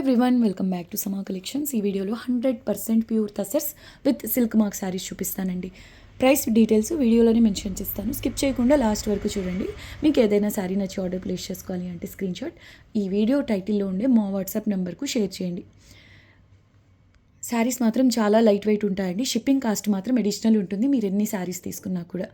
Everyone, welcome back to సమా collections. ఈ వీడియోలో 100% pure tussars with silk mark saris చూపిస్తానండి. ప్రైస్ డీటెయిల్స్ వీడియోలోనే మెన్షన్ చేస్తాను. స్కిప్ చేయకుండా లాస్ట్ వరకు చూడండి. మీకు ఏదైనా శారీ నచ్చి ఆర్డర్ ప్లేస్ చేసుకోవాలి అంటే స్క్రీన్ షాట్ ఈ వీడియో టైటిల్లో ఉండే మా వాట్సాప్ నెంబర్కు షేర్ చేయండి. శారీస్ మాత్రం చాలా లైట్ వెయిట్ ఉంటాయండి. షిప్పింగ్ కాస్ట్ మాత్రం అడిషనల్ ఉంటుంది మీరు ఎన్ని శారీస్ తీసుకున్నా కూడా.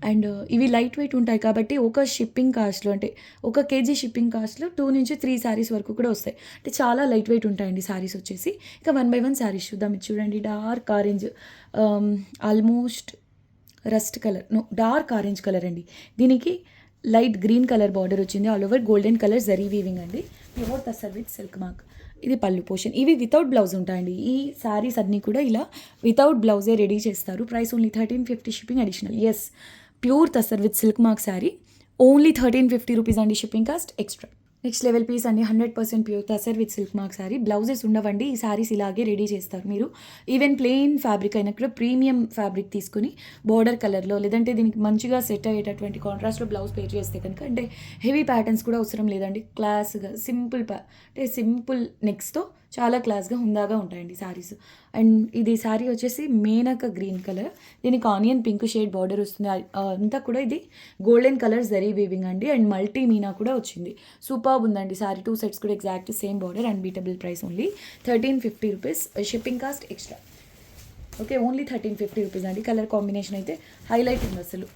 అండ్ ఇవి లైట్ వెయిట్ ఉంటాయి కాబట్టి ఒక షిప్పింగ్ కాస్ట్లో అంటే 1 kg షిప్పింగ్ కాస్ట్లో 2 నుంచి 3 శారీస్ వరకు కూడా వస్తాయి. అంటే చాలా లైట్ వెయిట్ ఉంటాయండి శారీస్ వచ్చేసి. ఇక 1 by 1 శారీస్ చూద్దాం. ఇది చూడండి, dark orange, almost rust colour, dark orange colour అండి. దీనికి లైట్ గ్రీన్ కలర్ బార్డర్ వచ్చింది. All over golden colour zari weaving అండి. Pure tussar with silk mark. ఇది పళ్ళు పోర్షన్. ఇవి వితౌట్ బ్లౌజ్ ఉంటాయండి. ఈ శారీస్ అన్నీ కూడా ఇలా వితౌట్ బ్లౌజే రెడీ చేస్తారు. Price only 1350 shipping additional. Yes, pure tussar with silk mark sari only 1350 rupees అండి. Shipping cost extra. Next level piece అండి. 100% pure tussar with silk mark sari. Blouses ఉండవండి. ఈ శారీస్ ఇలాగే రెడీ చేస్తారు మీరు. ఈవెన్ ప్లెయిన్ ఫ్యాబ్రిక్ అయినా కూడా ప్రీమియం ఫ్యాబ్రిక్ తీసుకుని బార్డర్ కలర్లో లేదంటే దీనికి మంచిగా సెట్ అయ్యేటటువంటి కాంట్రాస్ట్లో బ్లౌజ్ పేర్ చేస్తే కనుక, అంటే హెవీ ప్యాటర్న్స్ కూడా అవసరం లేదండి. క్లాస్గా అంటే సింపుల్ నెక్స్ట్తో చాలా క్లాస్గా హుందాగా ఉంటాయండి శారీస్. అండ్ ఇది శారీ వచ్చేసి మేనక గ్రీన్ కలర్, దీనికి ఆనియన్ పింక్ షేడ్ బార్డర్ వస్తుంది. అంతా కూడా ఇది గోల్డెన్ కలర్ జరీ వీవింగ్ అండి. అండ్ మల్టీ మీనా కూడా వచ్చింది. సూపర్ ఉందండి శారీ. 2 sets కూడా exact same border. Unbeatable price only 1350 rupees. Shipping cost extra. Okay, only 1350 rupees అండి. కలర్ కాంబినేషన్ అయితే హైలైట్ ఉంది అసలు.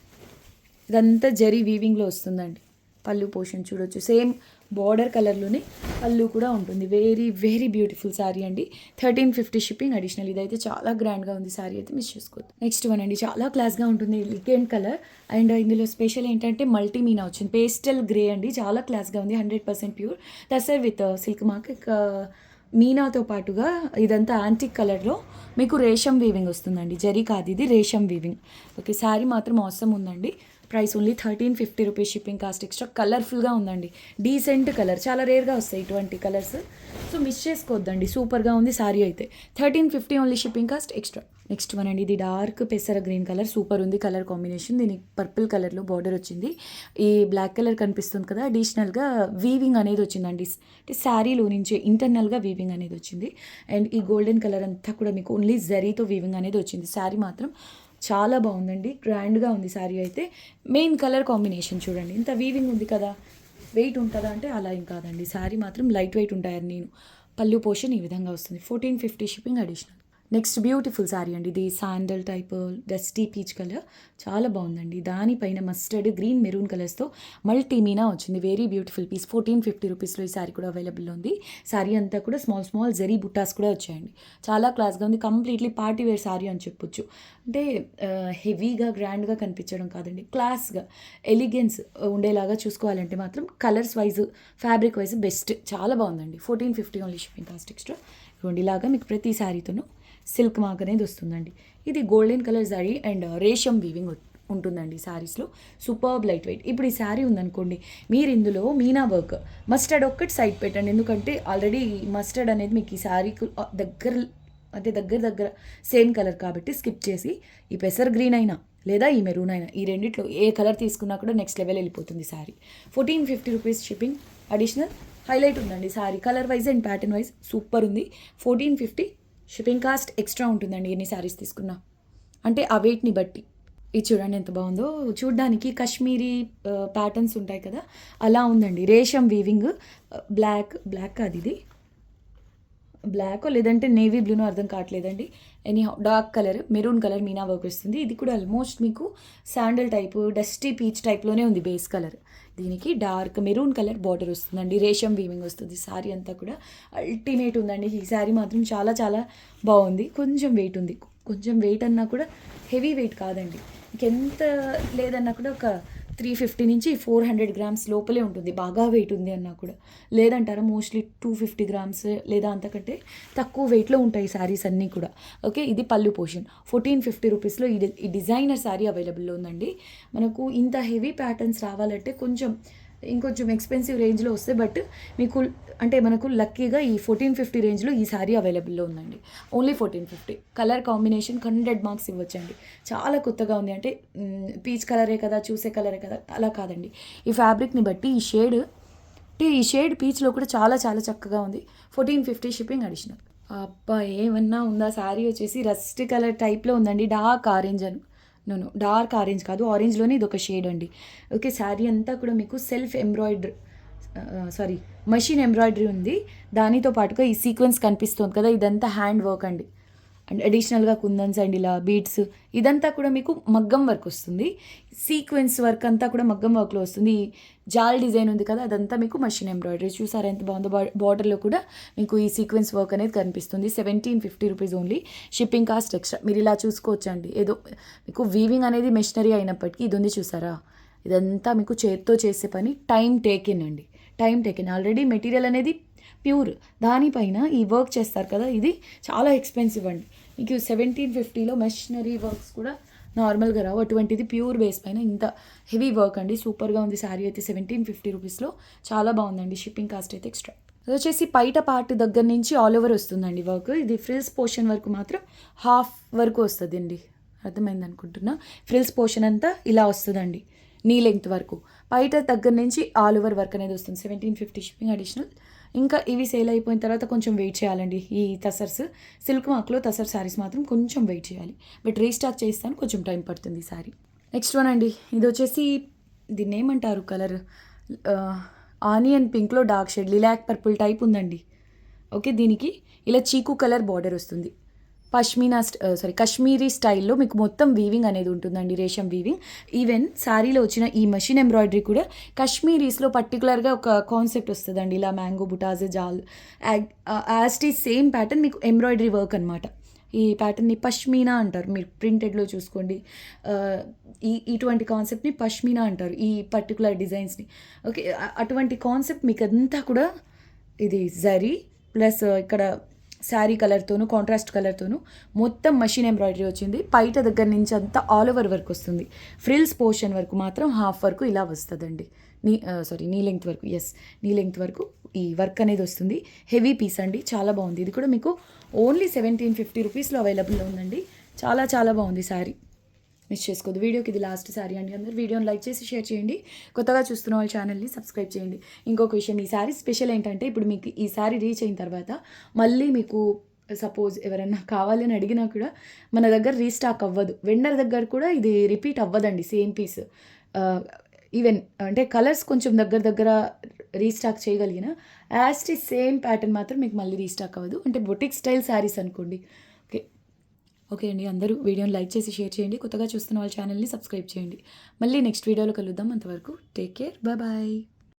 ఇదంతా జరీ వీవింగ్లో వస్తుందండి. పళ్ళు పోర్షన్ చూడొచ్చు, సేమ్ బార్డర్ కలర్లోనే పళ్ళు కూడా ఉంటుంది. వెరీ వెరీ బ్యూటిఫుల్ శారీ అండి. 1350 షిప్పింగ్ అడిషనల్. ఇదైతే చాలా గ్రాండ్గా ఉంది శారీ, అయితే మిస్ చేసుకోవద్దు. నెక్స్ట్ వన్ అండి, చాలా క్లాస్గా ఉంటుంది. లికెండ్ కలర్ అండ్ ఇందులో స్పెషల్ ఏంటంటే మల్టీ మీనా వచ్చింది. పేస్టల్ గ్రే అండి, చాలా క్లాస్గా ఉంది. 100% pure tussar with silk mark. మీనాతో పాటుగా ఇదంతా యాంటిక్ కలర్లో మీకు రేషం వీవింగ్ వస్తుందండి. జరీ కాదు, ఇది రేషం వీవింగ్. ఓకే, శారీ మాత్రం అవసరం ఉందండి. Price only 1350 rupees. Shipping cost extra. కలర్ఫుల్గా ఉందండి, డీసెంట్ కలర్. చాలా రేర్గా వస్తాయి ఇటువంటి కలర్స్, సో మిస్ చేసుకోవద్దండి. సూపర్గా ఉంది శారీ అయితే. 1350 only. Shipping cost extra. Next one అండి, ఇది డార్క్ పెసర గ్రీన్ కలర్. సూపర్ ఉంది కలర్ కాంబినేషన్. దీనికి పర్పుల్ కలర్లో బార్డర్ వచ్చింది. ఈ బ్లాక్ కలర్ కనిపిస్తుంది కదా, అడిషనల్గా వీవింగ్ అనేది వచ్చిందండి. అంటే శారీలో నుంచి ఇంటర్నల్గా వీవింగ్ అనేది వచ్చింది. అండ్ ఈ గోల్డెన్ కలర్ అంతా కూడా మీకు ఓన్లీ జరీతో వీవింగ్ అనేది వచ్చింది. శారీ మాత్రం చాలా బాగుందండి, గ్రాండ్గా ఉంది శారీ అయితే. మెయిన్ కలర్ కాంబినేషన్ చూడండి, ఇంత వీవింగ్ ఉంది కదా, వెయిట్ ఉంటుందా అంటే అలా ఏం కాదండి. శారీ మాత్రం లైట్ వెయిట్ ఉంటాయని నేను. పళ్ళు పోర్షన్ ఈ విధంగా వస్తుంది. 1450 shipping additional. Next beautiful sari అండి. ఇది sandal type dusty peach colour, చాలా బాగుందండి. దానిపైన మస్టర్డ్ గ్రీన్ మెరూన్ కలర్స్తో మల్టీ మీనా వచ్చింది. Very beautiful piece. 1450 రూపీస్లో ఈ శారీ కూడా అవైలబుల్ ఉంది. శారీ అంతా కూడా స్మాల్ జరీ బుట్టాస్ కూడా వచ్చాయండి. చాలా క్లాస్గా ఉంది. కంప్లీట్లీ పార్టీ వేర్ శారీ అని చెప్పొచ్చు. అంటే హెవీగా గ్రాండ్గా కనిపించడం కాదండి, క్లాస్గా ఎలిగెన్స్ ఉండేలాగా చూసుకోవాలంటే మాత్రం colours wise fabric wise best. చాలా బాగుందండి. 1450 ఓన్లీ. Shipping cost extra. ఇవ్వండి, ఇలాగా మీకు ప్రతి శారీతోనూ సిల్క్ మార్క్ అనేది వస్తుందండి. ఇది golden colour zari and resham weaving ఉంటుందండి శారీస్లో. Superb light weight. ఇప్పుడు ఈ శారీ ఉందనుకోండి, మీరు ఇందులో మీనా వర్క్ మస్టర్డ్ ఒక్కటి సైడ్ పెట్టండి. ఎందుకంటే ఆల్రెడీ మస్టర్డ్ అనేది మీకు ఈ శారీకి దగ్గర సేమ్ కలర్ కాబట్టి స్కిప్ చేసి ఈ పెసర్ గ్రీన్ అయినా లేదా ఈ మెరూన్ అయినా, ఈ రెండిట్లో ఏ కలర్ తీసుకున్నా కూడా నెక్స్ట్ లెవెల్ వెళ్ళిపోతుంది sari. 1450 rupees shipping additional. Highlight ఉందండి sari, colour wise and pattern wise super ఉంది. 1450 షిప్పింగ్ కాస్ట్ ఎక్స్ట్రా ఉంటుందండి ఎన్ని శారీస్ తీసుకున్నా, అంటే ఆ వెయిట్ని బట్టి. ఇది చూడండి ఎంత బాగుందో. చూడ్డానికి కాశ్మీరీ ప్యాటర్న్స్ ఉంటాయి కదా, అలా ఉందండి. రేషం వీవింగ్. బ్లాక్ కాదు ఇది, బ్లాక్ లేదంటే నేవీ బ్లూనో అర్థం కావట్లేదండి. Anyhow dark colour maroon colour meena work వస్తుంది. ఇది కూడా ఆల్మోస్ట్ మీకు శాండల్ టైపు డస్టీ పీచ్ టైప్లోనే ఉంది బేస్ కలర్. దీనికి డార్క్ మెరూన్ కలర్ బార్డర్ వస్తుందండి. రేషం వీవింగ్ వస్తుంది. శారీ అంతా కూడా అల్టిమేట్ ఉందండి. ఈ శారీ మాత్రం చాలా చాలా బాగుంది. కొంచెం వెయిట్ ఉంది. కొంచెం వెయిట్ అన్నా కూడా హెవీ వెయిట్ కాదండి. ఇంకెంత లేదన్నా కూడా ఒక 350 నుంచి 400 గ్రామ్స్ లోపలే ఉంటుంది. బాగా వెయిట్ ఉంది అన్నా కూడా. లేదంటారా, మోస్ట్లీ 250 గ్రామ్స్ లేదా అంతకంటే తక్కువ వెయిట్లో ఉంటాయి శారీస్ అన్నీ కూడా. ఓకే, ఇది పళ్ళు పోర్షన్. 1450 రూపీస్లో ఈ డిజైనర్ శారీ అవైలబుల్లో ఉందండి. మనకు ఇంత హెవీ ప్యాటర్న్స్ రావాలంటే ఇంకొంచెం ఎక్స్పెన్సివ్ రేంజ్లో వస్తే, బట్ మీకు అంటే మనకు లక్కీగా ఈ 1450 రేంజ్లో ఈ శారీ అవైలబుల్లో ఉందండి. ఓన్లీ 1450. కలర్ కాంబినేషన్ 100 మార్క్స్ ఇవ్వచ్చండి. చాలా కొత్తగా ఉంది. అంటే పీచ్ కలరే కదా, చూసే కలరే కదా, అలా కాదండి. ఈ ఫ్యాబ్రిక్ని బట్టి ఈ షేడ్ అంటే ఈ షేడ్ పీచ్లో కూడా చాలా చాలా చక్కగా ఉంది. 1450 షిప్పింగ్ అడిషనల్. అబ్బా! ఏమన్నా ఉందా? శారీ వచ్చేసి రస్ట్ కలర్ టైప్‌లో ఉందండి. డార్క్ ఆరెంజ్ డార్క్ ఆరెంజ్ కాదు. ఆరెంజ్‌లోనే ఇదొక షేడ్ అండి. ఓకే. శారీ అంతా కూడా మీకు సెల్ఫ్ ఎంబ్రాయిడరీ మెషిన్ ఎంబ్రాయిడరీ ఉంది. దానితో పాటుగా ఈ సీక్వెన్స్ కనిపిస్తుంది కదా! ఇదంతా హ్యాండ్ వర్క్ అండి. అండ్ అడిషనల్‌గా కుందన్స్ అండ్ ఇలా బీడ్స్ ఇదంతా కూడా మీకు మగ్గం వర్క్ వస్తుంది. సీక్వెన్స్ వర్క్ అంతా కూడా మగ్గం వర్క్‌లో వస్తుంది. ఈ జాల్ డిజైన్ ఉంది కదా! అదంతా మీకు మెషిన్ ఎంబ్రాయిడరీ. చూసారా ఎంత బాగుందో? బార్డర్‌లో కూడా మీకు ఈ సీక్వెన్స్ వర్క్ అనేది కనిపిస్తుంది. 1750 rupees only. Shipping cost extra. మీరు ఇలా చూసుకోవచ్చండి. ఏదో మీకు వీవింగ్ అనేది మెషినరీ అయినప్పటికీ ఇది ఉంది చూసారా? ఇదంతా మీకు చేత్తో చేసే పని. టైం టేకెన్ అండి. ఆల్రెడీ మెటీరియల్ అనేది ప్యూర్. దానిపైన ఈ వర్క్ చేస్తారు కదా! ఇది చాలా ఎక్స్పెన్సివ్ అండి. మీకు 1750లో మెషినరీ వర్క్స్ కూడా నార్మల్గా రావు. అటువంటిది ప్యూర్ బేస్ పైన ఇంత హెవీ వర్క్ అండి. సూపర్గా ఉంది శారీ అయితే. 1750 రూపీస్లో చాలా బాగుందండి. షిప్పింగ్ కాస్ట్ అయితే ఎక్స్ట్రా. అది వచ్చేసి పైట పార్ట్ దగ్గర నుంచి ఆల్ ఓవర్ వస్తుందండి వర్క్. ఇది ఫ్రిల్స్ పోర్షన్ వరకు మాత్రం హాఫ్ వరకు వస్తుందండి. అర్థమైంది అనుకుంటున్నా. ఫ్రిల్స్ పోర్షన్ అంతా ఇలా వస్తుందండి. నీ లెంగ్త్ వరకు. పైట దగ్గర నుంచి ఆల్ ఓవర్ వర్క్ అనేది వస్తుంది. 1750 షిప్పింగ్ అడిషనల్. ఇంకా ఇవి సేల్ అయిపోయిన తర్వాత కొంచెం వెయిట్ చేయాలండి. ఈ తసర్స్ సిల్క్ మార్క్లో తసర్ శారీస్ మాత్రం కొంచెం వెయిట్ చేయాలి. బట్ రీస్టాక్ చేస్తాను, కొంచెం టైం పడుతుంది ఈ శారీ. నెక్స్ట్ వన్ అండి. ఇది వచ్చేసి దీన్ని ఏమంటారు కలర్, ఆనియన్ పింక్లో dark shade lilac purple type ఉందండి. ఓకే. దీనికి ఇలా చీకు కలర్ బార్డర్ వస్తుంది. కాశ్మీరీ స్టైల్లో మీకు మొత్తం వీవింగ్ అనేది ఉంటుందండి. రేషం వీవింగ్. ఈవెన్ శారీలో వచ్చిన ఈ మెషిన్ ఎంబ్రాయిడరీ కూడా కాశ్మీరీస్లో పర్టికులర్గా ఒక కాన్సెప్ట్ వస్తుందండి. ఇలా మ్యాంగో బుటాజ్ జాల్ యాస్టీ సేమ్ ప్యాటర్న్ మీకు ఎంబ్రాయిడరీ వర్క్ అనమాట. ఈ ప్యాటర్న్ని పష్మీనా అంటారు. మీరు ప్రింటెడ్లో చూసుకోండి. ఇటువంటి కాన్సెప్ట్ని పష్మీనా అంటారు, ఈ పర్టికులర్ డిజైన్స్ని. ఓకే. అటువంటి కాన్సెప్ట్ మీకు అంతా కూడా ఇది జరీ ప్లస్ ఇక్కడ శారీ కలర్తోనూ కాంట్రాస్ట్ కలర్తోనూ మొత్తం మెషిన్ ఎంబ్రాయిడరీ వచ్చింది. పైట దగ్గర నుంచి అంతా ఆల్ ఓవర్ వర్క్ వస్తుంది. ఫ్రిల్స్ పోర్షన్ వరకు మాత్రం హాఫ్ వరకు ఇలా వస్తుందండి. నీ లెంగ్త్ వరకు. నీ లెంగ్త్ వరకు ఈ వర్క్ అనేది వస్తుంది. హెవీ పీస్ అండి. చాలా బాగుంది. ఇది కూడా మీకు ఓన్లీ 1750 రూపీస్లో అవైలబుల్లో ఉందండి. చాలా చాలా బాగుంది శారీ. మిస్ చేసుకోవద్దు. వీడియోకి ఇది లాస్ట్ శారీ అండి. అందరూ వీడియోని లైక్ చేసి షేర్ చేయండి. కొత్తగా చూస్తున్న వాళ్ళ ఛానల్ని సబ్స్క్రైబ్ చేయండి. ఇంకొక విషయం, ఈ శారీ స్పెషల్ ఏంటంటే ఇప్పుడు మీకు ఈ శారీ రీచ్ అయిన తర్వాత మళ్ళీ మీకు సపోజ్ ఎవరైనా కావాలని అడిగినా కూడా మన దగ్గర రీస్టాక్ అవ్వదు. వెండర్ దగ్గర కూడా ఇది రిపీట్ అవ్వదండి సేమ్ పీస్. ఈవెన్ అంటే కలర్స్ కొంచెం దగ్గర రీస్టాక్ చేయగలిగిన యాస్టీ సేమ్ ప్యాటర్న్ మాత్రం మీకు మళ్ళీ రీస్టాక్ అవ్వదు. అంటే బొటిక్ స్టైల్ శారీస్ అనుకోండి. ఓకే అండి. అందరూ వీడియోని లైక్ చేసి షేర్ చేయండి. కొత్తగా చూస్తున్న వాళ్ళ ఛానల్ని సబ్స్క్రైబ్ చేయండి. మళ్ళీ నెక్స్ట్ వీడియోలో కలుద్దాం. అంతవరకు టేక్ కేర్. బాయ్.